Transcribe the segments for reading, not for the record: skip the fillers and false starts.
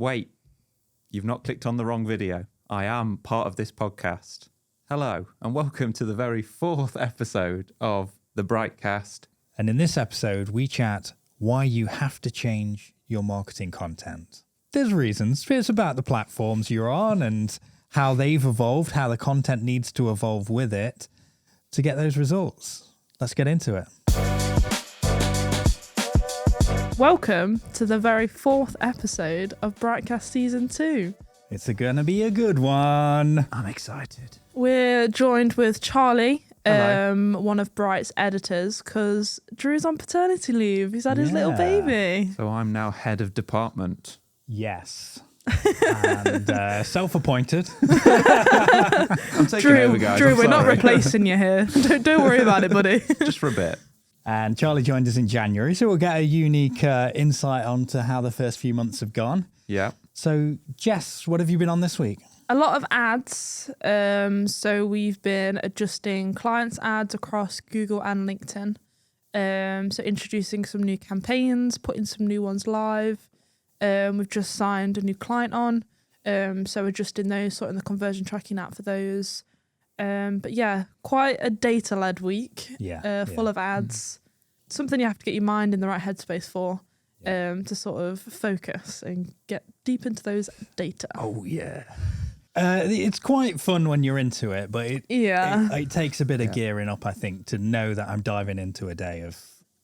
Wait, you've not clicked on the wrong video. I am part of this podcast. Hello, and welcome to the very 4th episode of the BriightCast. And in this episode, we chat why you have to change your marketing content. There's reasons. It's about the platforms you're on and how they've evolved, how the content needs to evolve with it to get those results. Let's get into it. Welcome to the very 4th episode of BriightCast Season 2. It's going to be a good one. I'm excited. We're joined with Charlie, Hello. one of Bright's editors, because Drew's on paternity leave. He's had his little baby. So I'm now head of department. Yes. And self-appointed. I'm taking over, guys. Drew, I'm we're not sorry. replacing you here. Don't worry about it, buddy. Just for a bit. And Charlie joined us in January, so we'll get a unique insight onto how the first few months have gone. Yeah. So, Jess, what have you been on this week? A lot of ads. So we've been adjusting clients' ads across Google and LinkedIn. So introducing some new campaigns, putting some new ones live. We've just signed a new client on. So adjusting those, sorting the conversion tracking out for those. But yeah, quite a data-led week. Full of ads. Something you have to get your mind in the right headspace for. To sort of focus and get deep into those data. Oh, yeah. It's quite fun when you're into it, but it takes a bit of gearing up, I think, to know that I'm diving into a day of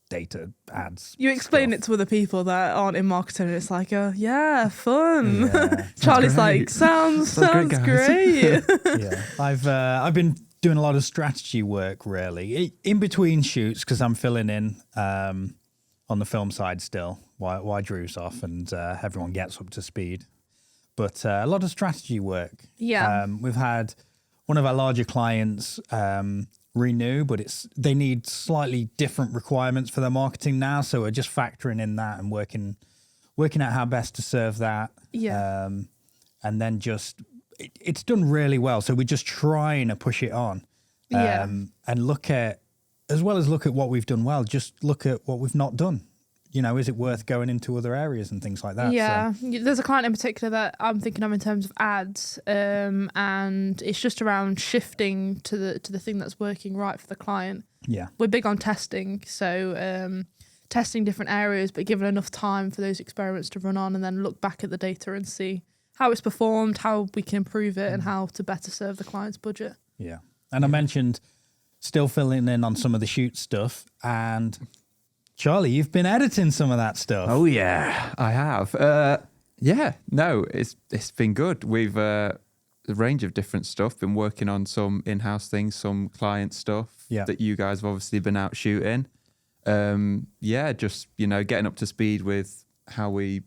data ads. You explain it to other people that aren't in marketing, and it's like, fun. Yeah. Charlie's like, sounds great. Yeah, I've been doing a lot of strategy work, really, in between shoots, because I'm filling in on the film side still, while Drew's off and everyone gets up to speed. But a lot of strategy work. Yeah. We've had one of our larger clients renew, but they need slightly different requirements for their marketing now. So we're just factoring in that and working out how best to serve that. Yeah. And then it's done really well. So we're just trying to push it on. And look at what we've done well, just look at what we've not done. You know, is it worth going into other areas and things like that? Yeah, So, there's a client in particular that I'm thinking of in terms of ads, and it's just around shifting to the thing that's working right for the client. yeah. We're big on testing, so testing different areas, but given enough time for those experiments to run on, and then look back at the data and see how it's performed, how we can improve it, and how to better serve the client's budget. Yeah. And I mentioned still filling in on some of the shoot stuff, and Charlie, you've been editing some of that stuff. Oh, yeah, I have. It's been good. We've a range of different stuff. Been working on some in-house things, some client stuff that you guys have obviously been out shooting. Just, getting up to speed with how we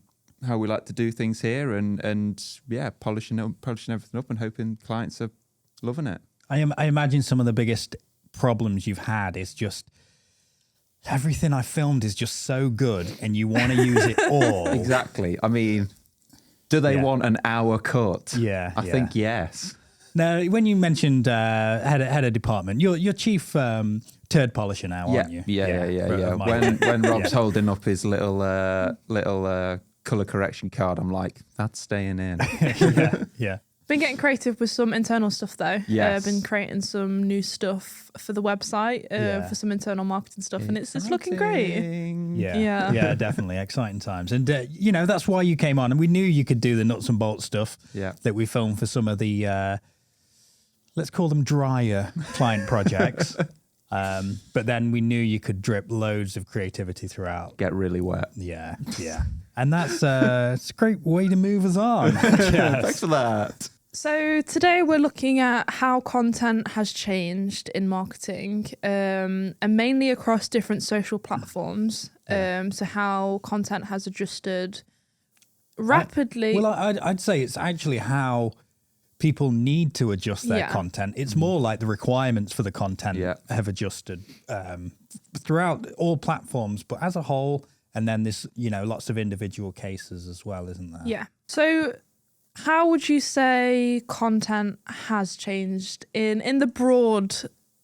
like to do things here and polishing everything up and hoping clients are loving it. I imagine some of the biggest problems you've had is just everything I filmed is just so good and you want to use it all. Exactly. I mean, do they want an hour cut? Yeah. I think yes. Now, when you mentioned head of department, you're chief turd polisher now, aren't you? Yeah. When Rob's holding up his little colour correction card, I'm like, that's staying in. Yeah. Been getting creative with some internal stuff though. Yes. Been creating some new stuff for the website, for some internal marketing stuff, and it's looking great. Yeah, definitely exciting times. And that's why you came on, and we knew you could do the nuts and bolts stuff that we filmed for some of the let's call them drier client projects. But then we knew you could drip loads of creativity throughout. Get really wet. Yeah. And that's it's a great way to move us on. Thanks for that. So today we're looking at how content has changed in marketing, and mainly across different social platforms. So how content has adjusted rapidly. I'd say it's actually how people need to adjust their content. It's more like the requirements for the content have adjusted throughout all platforms, but as a whole. And then this, lots of individual cases as well, isn't there? Yeah. So how would you say content has changed in the broad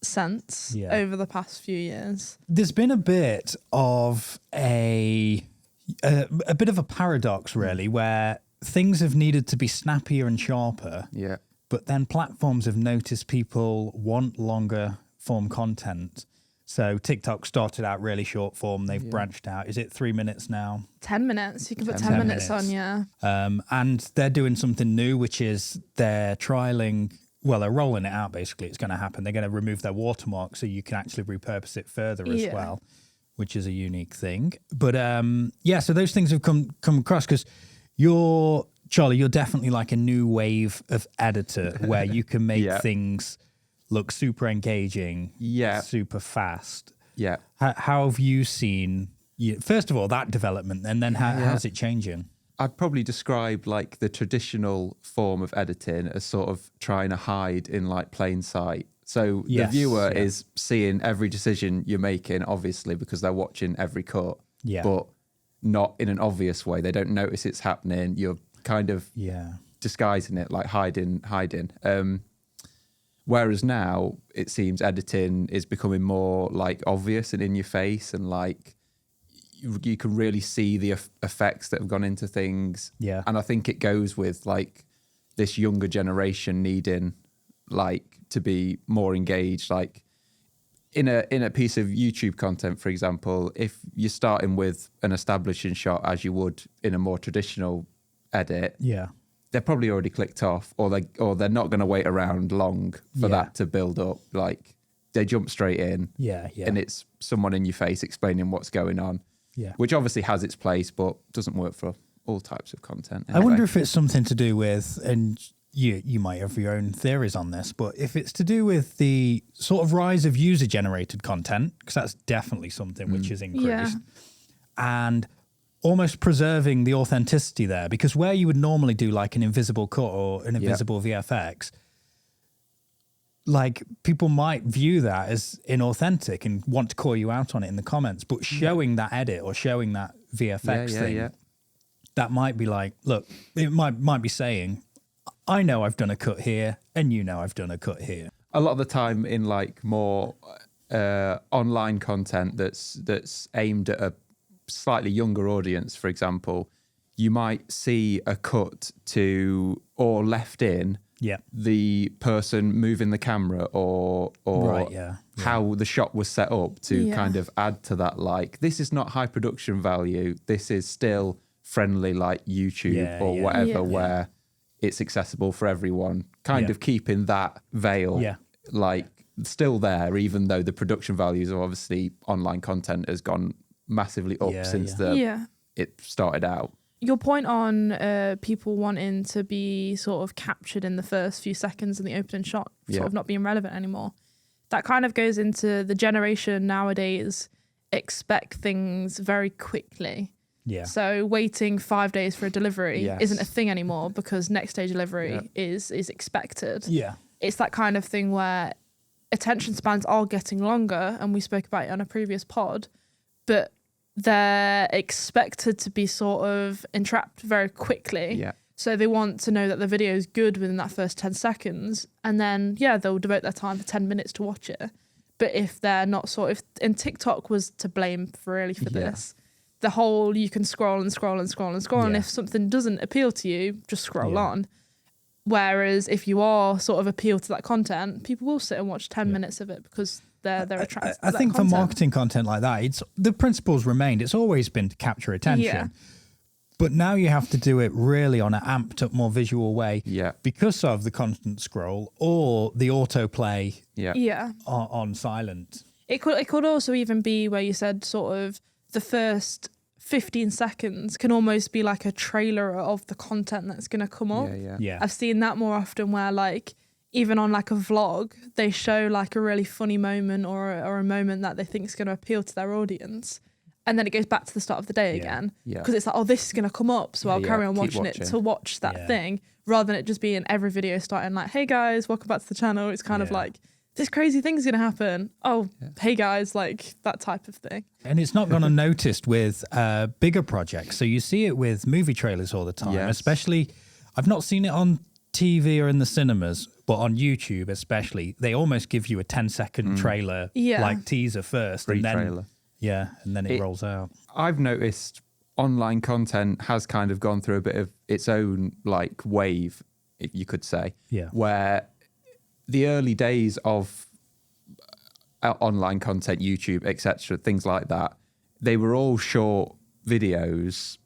sense over the past few years? There's been a bit of a bit of a paradox, really, where things have needed to be snappier and sharper. Yeah. But then platforms have noticed people want longer form content. So TikTok started out really short form. They've branched out. Is it 3 minutes now? 10 minutes. You can put 10 minutes on, yeah. And they're doing something new, which is they're trialing, well, they're rolling it out basically. It's going to happen. They're going to remove their watermark so you can actually repurpose it further as well, which is a unique thing. But so those things have come across because Charlie, you're definitely like a new wave of editor where you can make things look super engaging, super fast. Yeah. How have you seen, first of all, that development, and then how's it changing? I'd probably describe like the traditional form of editing as sort of trying to hide in like plain sight. So the viewer is seeing every decision you're making, obviously, because they're watching every cut, but not in an obvious way. They don't notice it's happening. You're kind of disguising it, like hiding. Whereas now it seems editing is becoming more like obvious and in your face, and like you can really see the effects that have gone into things. Yeah. And I think it goes with like this younger generation needing like to be more engaged. Like in a piece of YouTube content, for example, if you're starting with an establishing shot as you would in a more traditional edit, they're probably already clicked off, or they're not going to wait around long for that to build up. Like they jump straight in, and it's someone in your face explaining what's going on, which obviously has its place, but doesn't work for all types of content. Anyway. I wonder if it's something to do with, and you might have your own theories on this, but if it's to do with the sort of rise of user-generated content, because that's definitely something which has increased, and almost preserving the authenticity there, because where you would normally do like an invisible cut or an invisible VFX, like people might view that as inauthentic and want to call you out on it in the comments, but showing that edit or showing that VFX thing, that might be like, look, it might be saying, I know I've done a cut here and you know I've done a cut here. A lot of the time in like more online content that's aimed at a slightly younger audience, for example, you might see a cut to or left in the person moving the camera or how the shot was set up to kind of add to that. Like, this is not high production value. This is still friendly like YouTube or whatever where it's accessible for everyone. Kind of keeping that veil like still there, even though the production values of obviously online content has gone massively up since it started out. Your point on people wanting to be sort of captured in the first few seconds in the opening shot, sort of not being relevant anymore. That kind of goes into the generation nowadays expect things very quickly. Yeah. So waiting 5 days for a delivery isn't a thing anymore because next day delivery is expected. Yeah. It's that kind of thing where attention spans are getting longer, and we spoke about it on a previous pod, but they're expected to be sort of entrapped very quickly. Yeah. So they want to know that the video is good within that first 10 seconds. And then, they'll devote their time for 10 minutes to watch it. But if they're not and TikTok was to blame for this, the whole, you can scroll and scroll and scroll and scroll. And if something doesn't appeal to you, just scroll on. Whereas if you are sort of appeal to that content, people will sit and watch 10 minutes of it because they're attracted to that think content. For marketing content like that, the principles remained. It's always been to capture attention. Yeah. But now you have to do it really on an amped up, more visual way because of the constant scroll or the autoplay on silent. It could also even be where you said sort of the first 15 seconds can almost be like a trailer of the content that's going to come up. Yeah. I've seen that more often where like even on like a vlog, they show like a really funny moment or a moment that they think is going to appeal to their audience. And then it goes back to the start of the day again. Because it's like, oh, this is going to come up. So I'll carry on watching it to watch that thing rather than it just being every video starting like, hey guys, welcome back to the channel. It's kind of like, this crazy thing's going to happen. Oh, hey guys, like that type of thing. And it's not gone unnoticed with bigger projects. So you see it with movie trailers all the time, especially, I've not seen it on TV or in the cinemas, but on YouTube especially, they almost give you a 10-second trailer, like teaser first. Free trailer. And then it rolls out. I've noticed online content has kind of gone through a bit of its own like wave, if you could say, where the early days of online content, YouTube, etc., things like that, they were all short videos,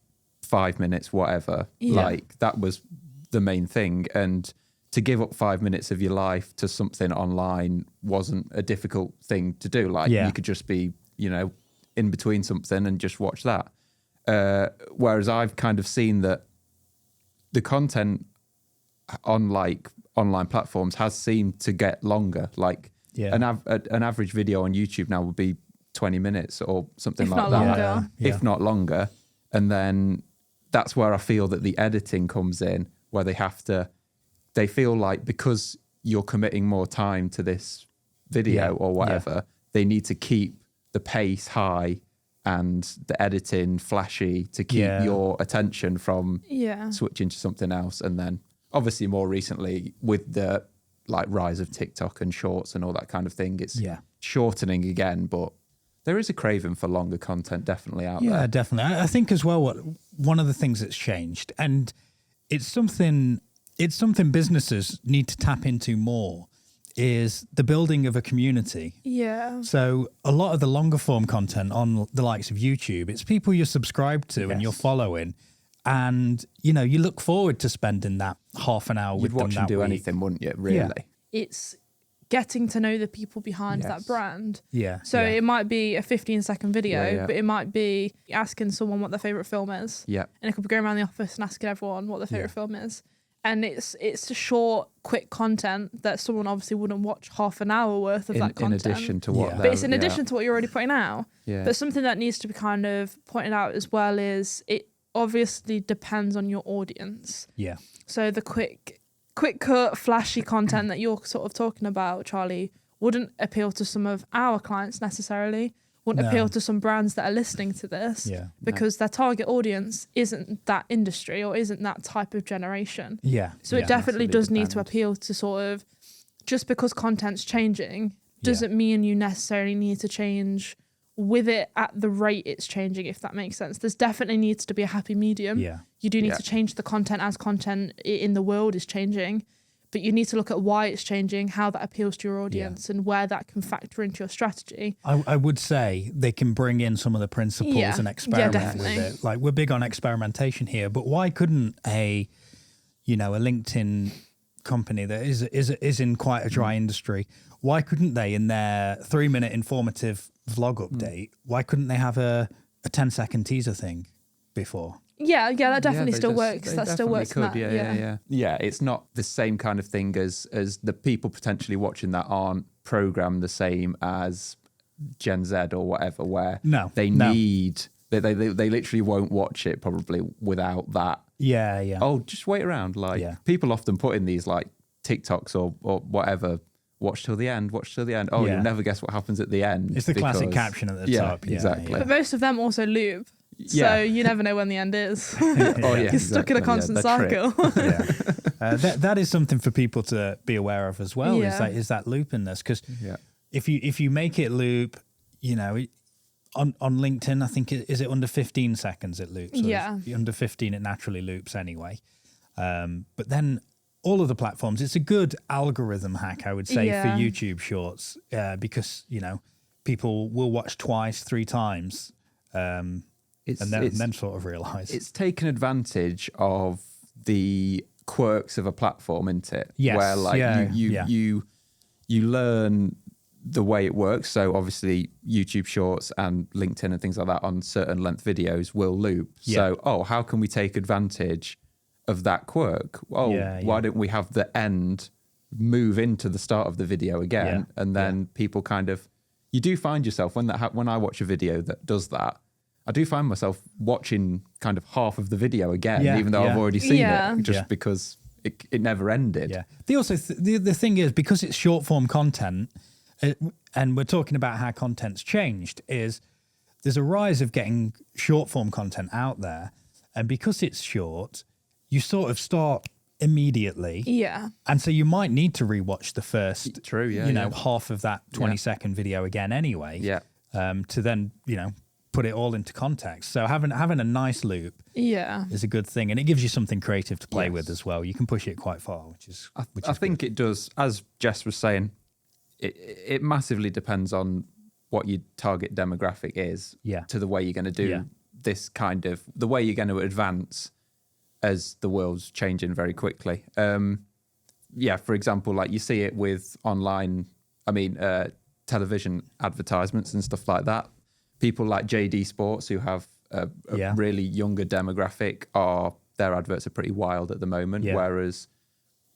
5 minutes, whatever. Like that was the main thing. And to give up 5 minutes of your life to something online wasn't a difficult thing to do. Like you could just be, in between something and just watch that. Whereas I've kind of seen that the content on like online platforms has seemed to get longer. Like an average video on YouTube now would be 20 minutes or something if like that, if not longer. And then that's where I feel that the editing comes in, where they feel like because you're committing more time to this video or whatever, they need to keep the pace high and the editing flashy to keep your attention from switching to something else. And then obviously more recently with the like rise of TikTok and shorts and all that kind of thing, it's shortening again, but there is a craving for longer content definitely out there. Yeah, definitely. I think as well, one of the things that's changed, and it's something businesses need to tap into more, is the building of a community. Yeah. So a lot of the longer form content on the likes of YouTube, it's people you're subscribed to and you're following. And, you look forward to spending that half an hour with them that week. You'd watch them do anything, wouldn't you, really? Yeah. It's getting to know the people behind that brand. Yeah. So it might be a 15-second video, but it might be asking someone what their favourite film is. Yeah. And it could be going around the office and asking everyone what their favourite film is. And it's a short, quick content that someone obviously wouldn't watch half an hour worth of that content. In addition to what but it's in addition to what you're already putting out. Yeah. But something that needs to be kind of pointed out as well is it obviously depends on your audience. Yeah. So the quick cut, flashy content that you're sort of talking about, Charlie, wouldn't appeal to some of our clients necessarily. Wouldn't appeal to some brands that are listening to this because their target audience isn't that industry or isn't that type of generation. Yeah. So it definitely does need to appeal to sort of, just because content's changing doesn't mean you necessarily need to change with it at the rate it's changing, if that makes sense. There's definitely needs to be a happy medium. Yeah. You do need to change the content as content in the world is changing. But you need to look at why it's changing, how that appeals to your audience, and where that can factor into your strategy. I would say they can bring in some of the principles and experiment with it. Like, we're big on experimentation here, but why couldn't a LinkedIn company that is in quite a dry industry, why couldn't they, in their 3-minute informative vlog update, why couldn't they have a 10-second teaser thing before? Yeah, that definitely still works. That still works. Yeah, it's not the same kind of thing as the people potentially watching that aren't programmed the same as Gen Z or whatever, where they literally won't watch it probably without that. Yeah. Oh, just wait around. Like people often put in these like TikToks or whatever. Watch till the end. Oh, you'll never guess what happens at the end. It's the classic caption at the top. Yeah, exactly. But most of them also loop. So you never know when the end is. You're stuck in a constant cycle. That is something for people to be aware of as well. Is that loopiness? Because if you make it loop, on LinkedIn, I think is it under 15 seconds it loops. Under 15 it naturally loops anyway. But then all of the platforms, it's a good algorithm hack, I would say, for YouTube Shorts, because people will watch twice, 3 times. And then sort of realise. It's taken advantage of the quirks of a platform, isn't it? Yes. Where you learn the way it works. So obviously YouTube Shorts and LinkedIn and things like that on certain length videos will loop. So, how can we take advantage of that quirk? Why don't we have the end move into the start of the video again? And then people kind of, you do find yourself when I watch a video that does that, I do find myself watching kind of half of the video again, even though I've already seen it, because it never ended. Yeah. The thing is, because it's short form content, and we're talking about how content's changed, is there's a rise of getting short form content out there, and because it's short, you sort of start immediately. Yeah. And so you might need to rewatch the first, half of that 20-second video again anyway. Yeah. To then, put it all into context. So having a nice loop is a good thing, and it gives you something creative to play with as well. You can push it quite far, which is I think it does. As Jess was saying, it massively depends on what your target demographic is to the way you're going to do this kind of, the way you're going to advance as the world's changing very quickly. For example, like you see it with online, television advertisements and stuff like that. People like JD Sports, who have a really younger demographic, their adverts are pretty wild at the moment, whereas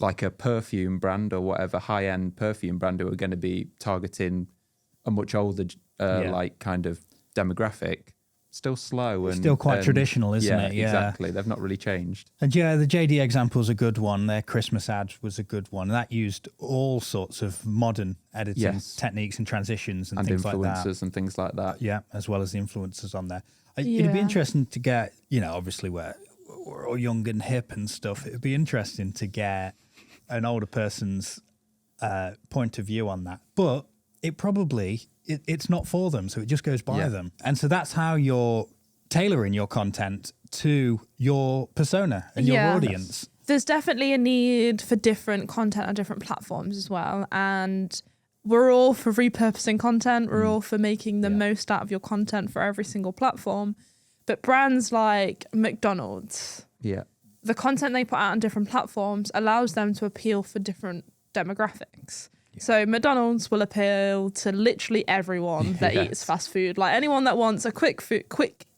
like a perfume brand or whatever, high-end perfume brand who are going to be targeting a much older like kind of demographic, still slow and still quite traditional, isn't it? Yeah, exactly. They've not really changed. And the JD example is a good one. Their Christmas ad was a good one. That used all sorts of modern editing techniques and transitions and things like that. Influencers and things like that. Yeah, as well as the influencers on there. It'd be interesting to get, obviously we're all young and hip and stuff. It'd be interesting to get an older person's point of view on that. But it probably, it's not for them, so it just goes by them. And so that's how you're tailoring your content to your persona and your audience. There's definitely a need for different content on different platforms as well. And we're all for repurposing content. We're all for making the most out of your content for every single platform. But brands like McDonald's, the content they put out on different platforms allows them to appeal for different demographics. So McDonald's will appeal to literally everyone that eats fast food. Like anyone that wants a quick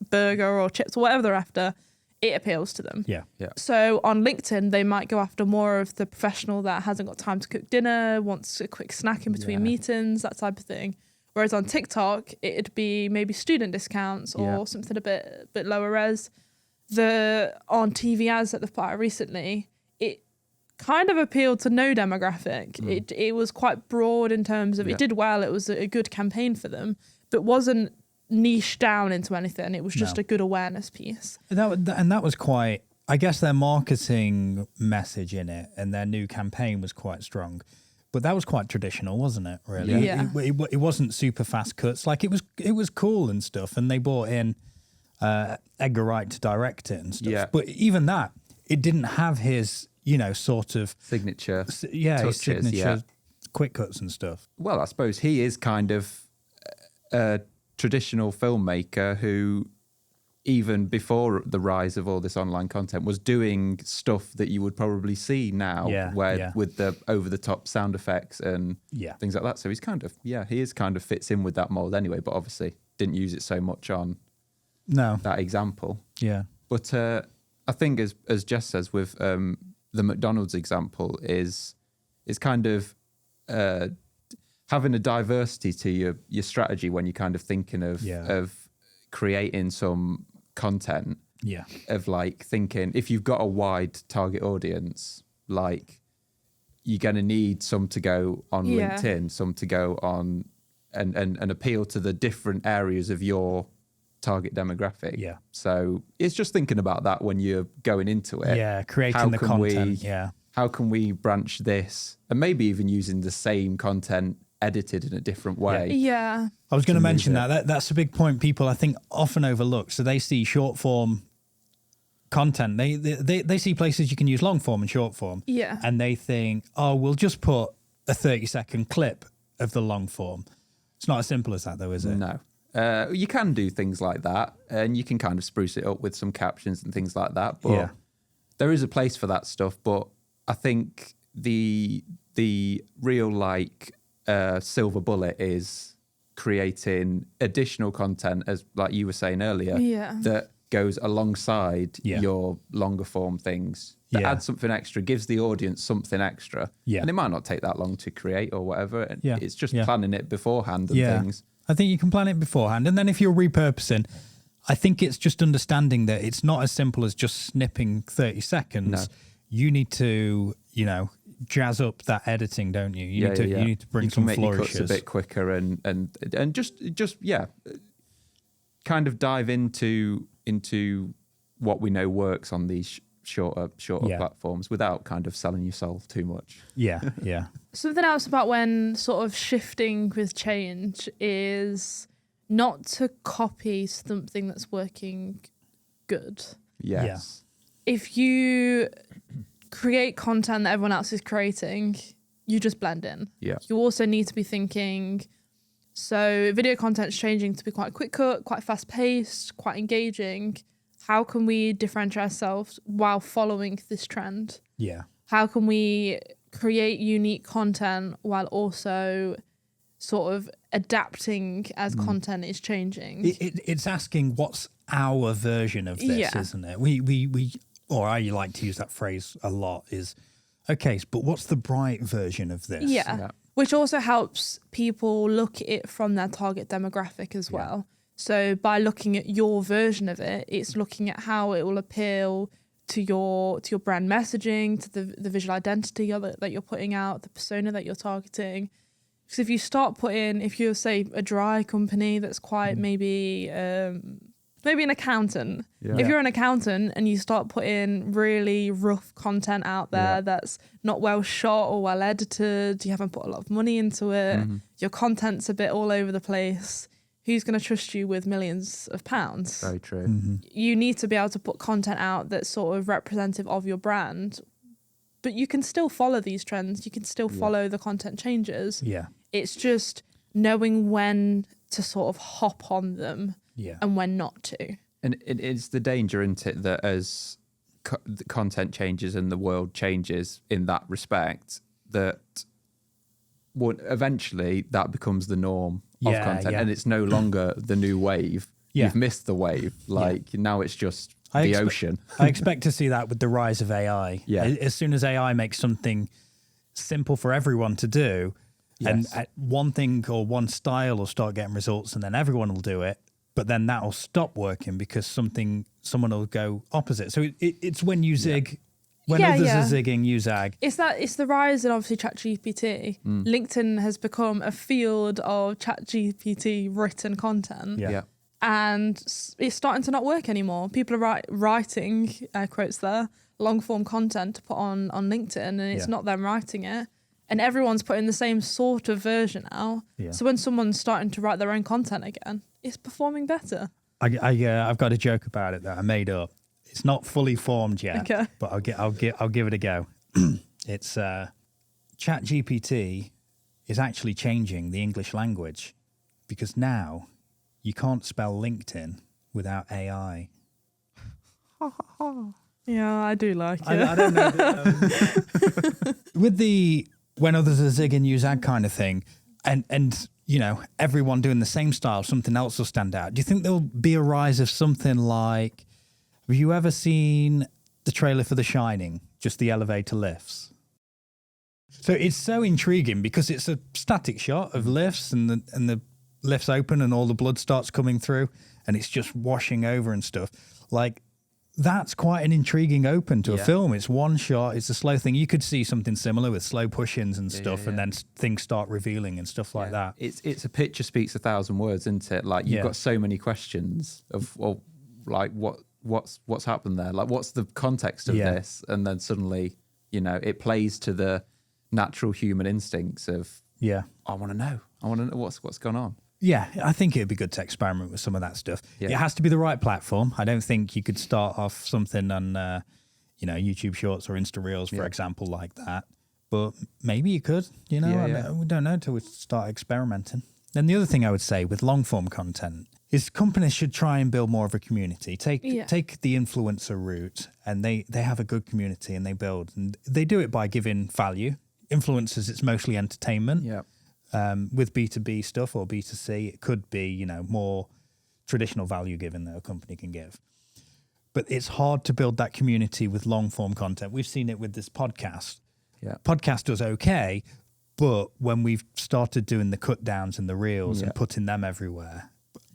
burger or chips or whatever they're after, it appeals to them. Yeah. So on LinkedIn, they might go after more of the professional that hasn't got time to cook dinner, wants a quick snack in between meetings, that type of thing. Whereas on TikTok, it'd be maybe student discounts or something a bit lower res. On TV ads that they've put out recently, it kind of appealed to no demographic. It was quite broad in terms of it did well. It was a good campaign for them, but wasn't niche down into anything. It was just a good awareness piece. That was quite, I guess their marketing message in it and their new campaign was quite strong. But that was quite traditional, wasn't it, really? Yeah. It wasn't super fast cuts. Like it was cool and stuff, and they brought in Edgar Wright to direct it and stuff. Yeah. But even that, it didn't have his, sort of signature his signature quick cuts and stuff. Well, I suppose he is kind of a traditional filmmaker who, even before the rise of all this online content, was doing stuff that you would probably see now, with the over-the-top sound effects and things like that. So he's kind of, he is kind of fits in with that mold anyway, but obviously didn't use it so much on that example. Yeah. But I think, as Jess says, with the McDonald's example, is kind of having a diversity to your strategy when you're kind of thinking of creating some content, of like thinking if you've got a wide target audience, like you're going to need some to go on LinkedIn, some to go on and appeal to the different areas of your target demographic. So it's just thinking about that when you're going into it. Creating the content. How can we branch this, and maybe even using the same content edited in a different way? Yeah. I was going to mention that's a big point people I think often overlook. So they see short form content. They see places you can use long form and short form. Yeah. And they think, we'll just put a 30-second clip of the long form. It's not as simple as that though, is it? No. You can do things like that, and you can kind of spruce it up with some captions and things like that. But there is a place for that stuff. But I think the real silver bullet is creating additional content, as like you were saying earlier, that goes alongside your longer form things, that adds something extra, gives the audience something extra. And it might not take that long to create or whatever. And it's just planning it beforehand and things. I think you can plan it beforehand. And then if you're repurposing, I think it's just understanding that it's not as simple as just snipping 30 seconds. No. You need to, jazz up that editing, don't you? You need to bring some flourishes. Your cuts a bit quicker and just kind of dive into what we know works on these shorter platforms without kind of selling your soul too much. Yeah. Something else about when sort of shifting with change is not to copy something that's working good. Yes. If you create content that everyone else is creating, you just blend in. Yeah. You also need to be thinking, so video content's changing to be quite quick cut, quite fast paced, quite engaging. How can we differentiate ourselves while following this trend? Yeah. How can we create unique content while also sort of adapting as content is changing? It's asking what's our version of this, isn't it? We or I like to use that phrase a lot is, okay, but what's the Briight version of this? Yeah. Which also helps people look at it from their target demographic as well. So by looking at your version of it, it's looking at how it will appeal to your brand messaging, to the visual identity that you're putting out, the persona that you're targeting. Because if you start putting, if you're, say, a dry company that's quite maybe an accountant. Yeah. If you're an accountant and you start putting really rough content out there that's not well shot or well edited, you haven't put a lot of money into it, your content's a bit all over the place, who's going to trust you with millions of pounds? Very true. You need to be able to put content out that's sort of representative of your brand, but you can still follow these trends. You can still follow the content changes. Yeah. It's just knowing when to sort of hop on them and when not to. And it's the danger, isn't it, that as the content changes and the world changes in that respect, that eventually that becomes the norm of content, and it's no longer the new wave. You've missed the wave. Now it's just the ocean. I expect to see that with the rise of AI. Yeah. As soon as AI makes something simple for everyone to do, and one thing or one style will start getting results, and then everyone will do it, but then that'll stop working because someone will go opposite. So it's when you zig, when others are zigging, you zag. It's the rise in obviously ChatGPT. LinkedIn has become a field of ChatGPT written content. Yeah. And it's starting to not work anymore. People are writing, quotes there, long form content to put on LinkedIn, and it's not them writing it. And everyone's putting the same sort of version out. Yeah. So when someone's starting to write their own content again, it's performing better. I've got a joke about it that I made up. It's not fully formed yet, but I'll give it a go. It's ChatGPT is actually changing the English language because now you can't spell LinkedIn without AI. Yeah, I do like it. I don't know. With the when others are zigging, you zag kind of thing, and you know, everyone doing the same style, something else will stand out. Do you think there'll be a rise of something like, have you ever seen the trailer for The Shining, just the elevator lifts? So it's so intriguing because it's a static shot of lifts and the lifts open and all the blood starts coming through and it's just washing over and stuff. Like, that's quite an intriguing open to a film. It's one shot, it's a slow thing. You could see something similar with slow push-ins and stuff, and then things start revealing and stuff like that. It's a picture speaks 1,000 words, isn't it? Like, you've got so many questions of like what's happened there? Like, what's the context of this? And then suddenly, you know, it plays to the natural human instincts of, I want to know what's gone on. Yeah, I think it'd be good to experiment with some of that stuff. Yeah. It has to be the right platform. I don't think you could start off something on, YouTube Shorts or Insta Reels, for example, like that. But maybe you could, we don't know until we start experimenting. Then the other thing I would say with long form content is companies should try and build more of a community. Take the influencer route, and they have a good community and they build. And they do it by giving value. Influencers, it's mostly entertainment. Yeah. With B2B stuff or B2C, it could be, more traditional value given that a company can give. But it's hard to build that community with long form content. We've seen it with this podcast. Yeah. Podcast does okay, but when we've started doing the cut downs and the reels and putting them everywhere,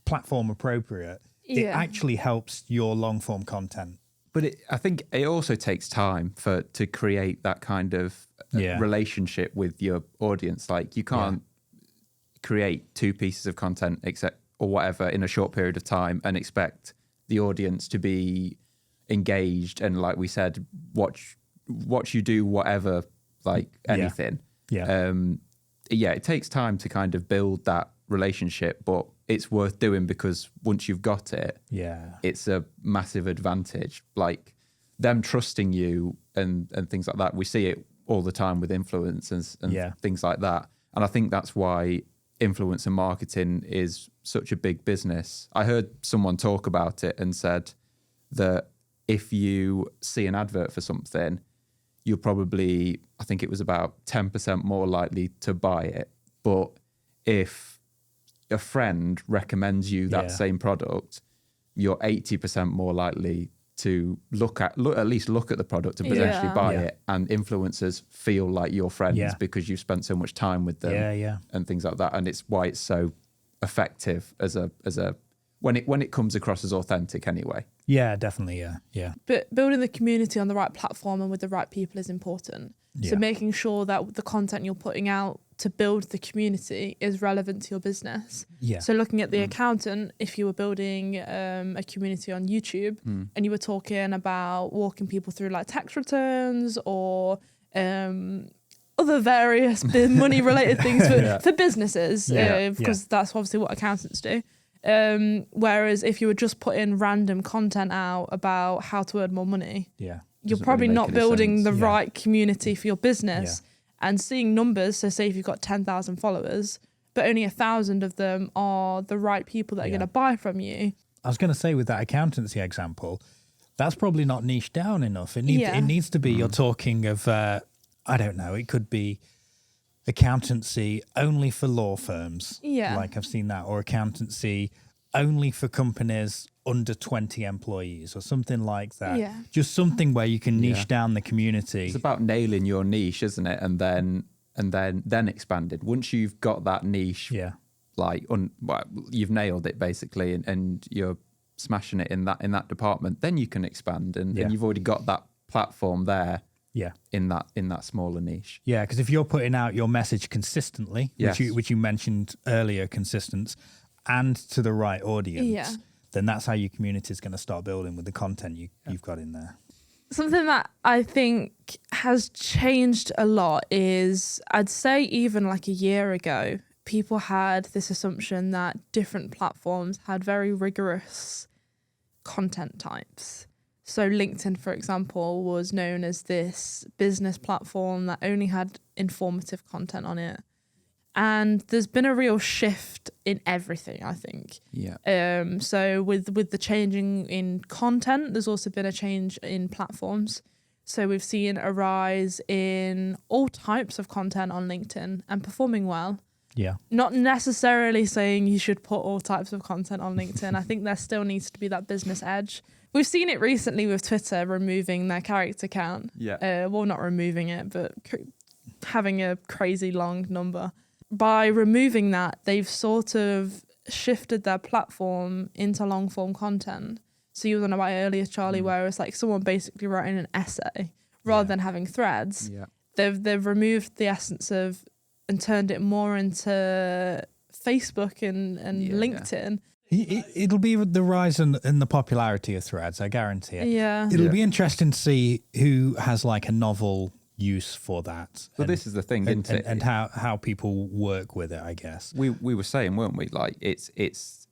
platform appropriate, it actually helps your long form content. But I think it also takes time to create that kind of relationship with your audience. Like, you can't create 2 pieces of content or whatever in a short period of time and expect the audience to be engaged and, like we said, watch you do whatever, like anything. It takes time to kind of build that relationship, but it's worth doing, because once you've got it, it's a massive advantage. Like them trusting you and things like that. We see it all the time with influencers and things like that. And I think that's why influencer marketing is such a big business. I heard someone talk about it and said that if you see an advert for something, you're probably, I think it was about 10% more likely to buy it. But if a friend recommends you that same product, you're 80% more likely to at least look at the product and potentially buy it. And influencers feel like your friends because you've spent so much time with them and things like that. And it's why it's so effective as a when it comes across as authentic anyway. Yeah, definitely. Yeah. But building the community on the right platform and with the right people is important. So making sure that the content you're putting out to build the community is relevant to your business. Yeah. So looking at the accountant, if you were building a community on YouTube and you were talking about walking people through like tax returns or other various money related things for businesses, because that's obviously what accountants do. Whereas if you were just putting random content out about how to earn more money, you're probably not building the right community for your business. And seeing numbers, so say if you've got 10,000 followers, but only 1,000 of them are the right people that are going to buy from you. I was going to say with that accountancy example, that's probably not niche down enough. It needs to be, you're talking of, I don't know, it could be accountancy only for law firms. Yeah. Like I've seen that, or accountancy only for companies under 20 employees or something like that. Yeah. Just something where you can niche down the community. It's about nailing your niche, isn't it? And then expanded. Once you've got that niche, you've nailed it basically, and you're smashing it in that department, then you can expand and you've already got that platform there. Yeah, in that smaller niche. Yeah, because if you're putting out your message consistently, which you mentioned earlier, consistent, and to the right audience, then that's how your community is going to start building with the content you've got in there. Something that I think has changed a lot is, I'd say even like a year ago, people had this assumption that different platforms had very rigorous content types. So LinkedIn, for example, was known as this business platform that only had informative content on it. And there's been a real shift in everything, I think. Yeah. So with the changing in content, there's also been a change in platforms. So we've seen a rise in all types of content on LinkedIn and performing well. Yeah. Not necessarily saying you should put all types of content on LinkedIn. I think there still needs to be that business edge. We've seen it recently with Twitter removing their character count. Yeah. Well, not removing it, but having a crazy long number. By removing that, they've sort of shifted their platform into long form content. So you were on about earlier, Charlie, where it's like someone basically writing an essay rather than having threads. Yeah. They've removed the essence of and turned it more into Facebook and LinkedIn. It'll be the rise in the popularity of threads, I guarantee it. Yeah. It'll be interesting to see who has like a novel use for that. Well, this is the thing, isn't it? And how people work with it, I guess. We were saying, weren't we? Like it's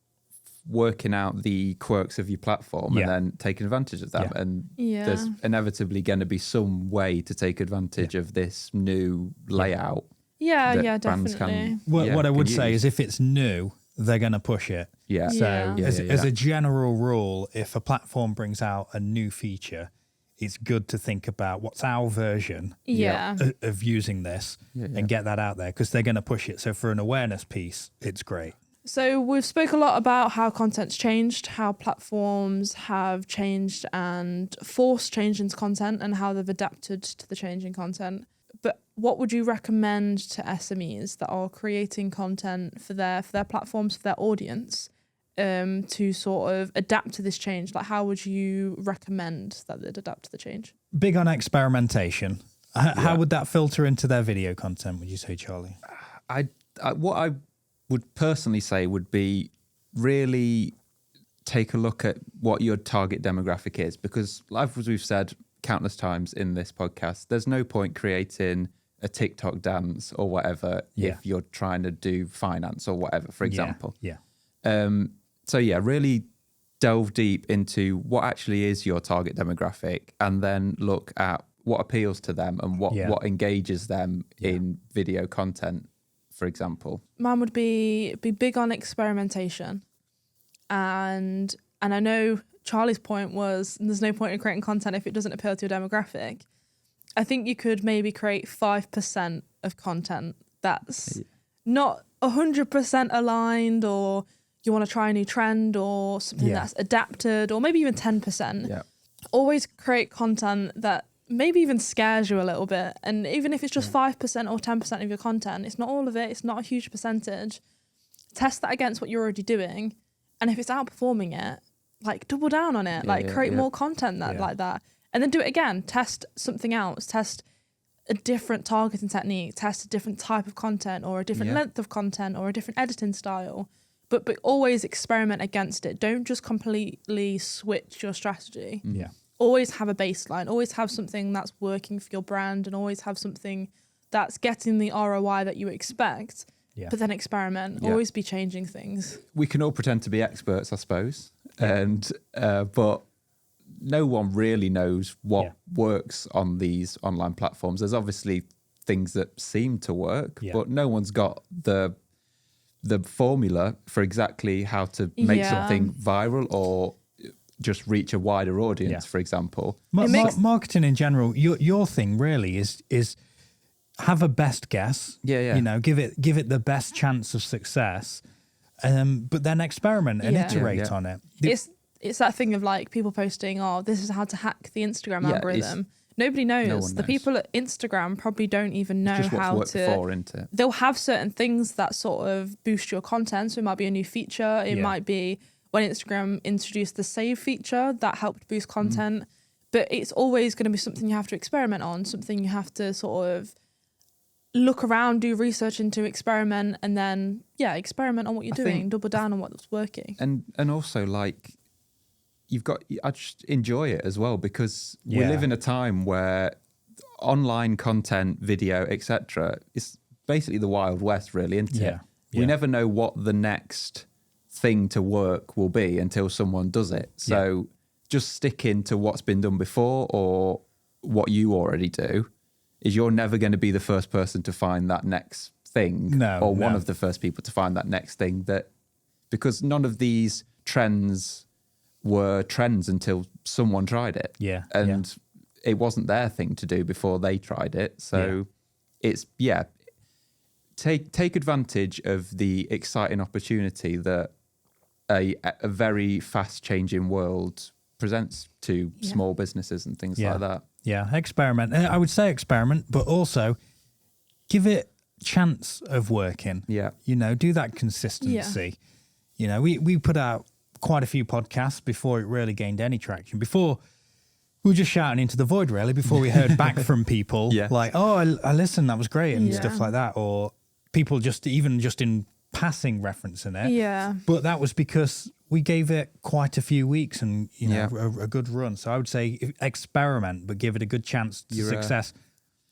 working out the quirks of your platform and then taking advantage of them. And there's inevitably going to be some way to take advantage of this new layout. Yeah, definitely. What I would say is if it's new, they're going to push it. Yeah. So as a general rule, if a platform brings out a new feature, it's good to think about what's our version of using this and get that out there, because they're going to push it. So for an awareness piece, it's great. So we've spoke a lot about how content's changed, how platforms have changed and forced change into content and how they've adapted to the change in content. But what would you recommend to SMEs that are creating content for their platforms, for their audience, to sort of adapt to this change? Like, how would you recommend that they'd adapt to the change? Big on experimentation. How would that filter into their video content, would you say, Charlie? What I would personally say would be really take a look at what your target demographic is, because as we've said countless times in this podcast, there's no point creating a TikTok dance or whatever if you're trying to do finance or whatever, for example. Yeah. So yeah, really delve deep into what actually is your target demographic, and then look at what appeals to them and what engages them in video content, for example. Mine would be big on experimentation. And I know Charlie's point was there's no point in creating content if it doesn't appeal to your demographic. I think you could maybe create 5% of content that's not 100% aligned, or you want to try a new trend or something that's adapted, or maybe even 10%. Yeah. Always create content that maybe even scares you a little bit. And even if it's just 5% or 10% of your content, it's not all of it, it's not a huge percentage. Test that against what you're already doing. And if it's outperforming it, like double down on it, create more content like that. And then do it again. Test something else. Test a different targeting technique. Test a different type of content, or a different length of content, or a different editing style. But always experiment against it. Don't just completely switch your strategy. Yeah. Always have a baseline. Always have something that's working for your brand, and always have something that's getting the ROI that you expect. Yeah. But then experiment. Yeah. Always be changing things. We can all pretend to be experts, I suppose, and but no one really knows what works on these online platforms. There's obviously things that seem to work, but no one's got the formula for exactly how to make something viral or just reach a wider audience, for example. Marketing in general, your thing really is have a best guess. You know, give it the best chance of success, but then experiment and iterate on it. It's that thing of like people posting, "Oh, this is how to hack the Instagram algorithm." Nobody knows. No one knows. The people at Instagram probably don't even know how to. Before, isn't it? They'll have certain things that sort of boost your content. So it might be a new feature. It might be when Instagram introduced the save feature that helped boost content. But it's always going to be something you have to experiment on, something you have to sort of look around, do research into, experiment, and then experiment on what you're doing, double down on what's working. And also like I just enjoy it as well, because we live in a time where online content, video, etc. is basically the Wild West, really, isn't it? We never know what the next thing to work will be until someone does it. So just sticking to what's been done before or what you already do is you're never going to be the first person to find that next thing or one of the first people to find that next thing, because none of these trends were trends until someone tried it. And it wasn't their thing to do before they tried it. So it's, take advantage of the exciting opportunity that a very fast changing world presents to small businesses and things like that. Experiment. I would say experiment, but also give it chance of working. You know, do that consistency. You know, we put out quite a few podcasts before it really gained any traction. Before, we were just shouting into the void, really, before we heard back from people like, "Oh, I listened, that was great," and stuff like that, or people just in passing referencing it. But that was because we gave it quite a few weeks and a good run. So I would say experiment, but give it a good chance to success.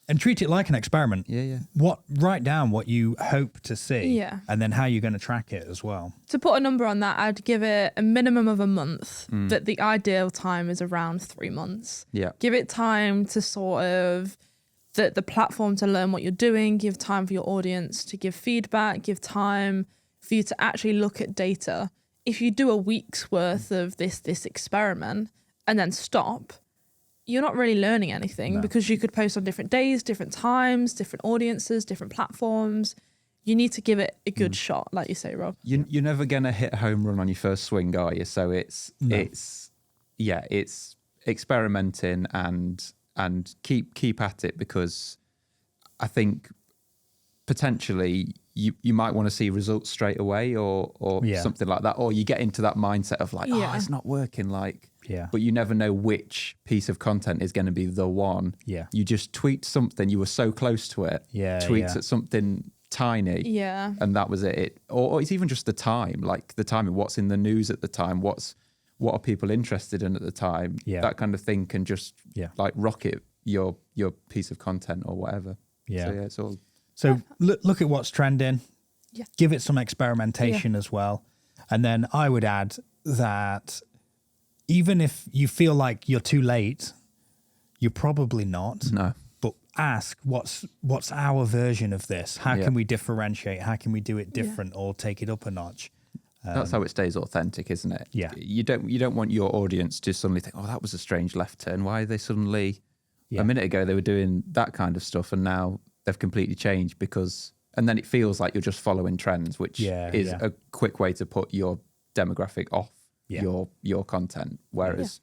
And treat it like an experiment. Write down what you hope to see, and then how you're going to track it as well. To put a number on that, I'd give it a minimum of a month, but the ideal time is around 3 months. Give it time to sort of the platform to learn what you're doing. Give time for your audience to give feedback. Give time for you to actually look at data. If you do a week's worth of this experiment and then stop, you're not really learning anything, because you could post on different days, different times, different audiences, different platforms. You need to give it a good shot, like you say, Rob. You're never going to hit a home run on your first swing, are you? So it's experimenting and keep at it, because I think potentially you might want to see results straight away or something like that, or you get into that mindset of like, it's not working, like. But you never know which piece of content is going to be the one. You just tweaked something, you were so close to it. Tweaks at something tiny. And that was it. Or it's even just the time, like the timing, what's in the news at the time, what are people interested in at the time. That kind of thing can just like rocket your piece of content or whatever. So it's all. So look at what's trending. Give it some experimentation as well. And then I would add that even if you feel like you're too late, you're probably not. No. But ask, what's our version of this? How can we differentiate? How can we do it different or take it up a notch? That's how it stays authentic, isn't it? Yeah. You don't want your audience to suddenly think, oh, that was a strange left turn. Why are they suddenly... A minute ago they were doing that kind of stuff and now they've completely changed because... And then it feels like you're just following trends, which is a quick way to put your demographic off your content. Whereas,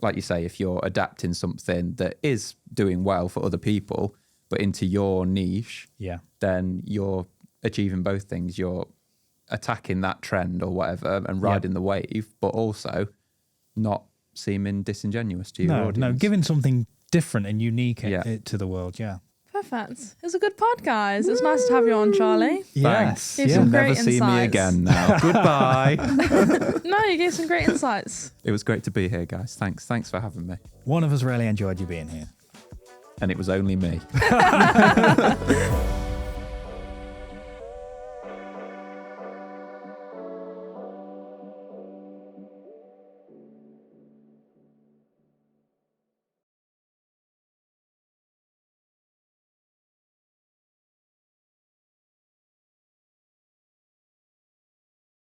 like you say, if you're adapting something that is doing well for other people, but into your niche, then you're achieving both things. You're attacking that trend or whatever and riding the wave, but also not seeming disingenuous to your audience. No, giving something different and unique to the world, Perfect. It was a good pod, guys. It's nice to have you on, Charlie. Thanks. You'll never see me again now. Goodbye. No, you gave some great insights. It was great to be here, guys. Thanks for having me. One of us really enjoyed you being here. And it was only me.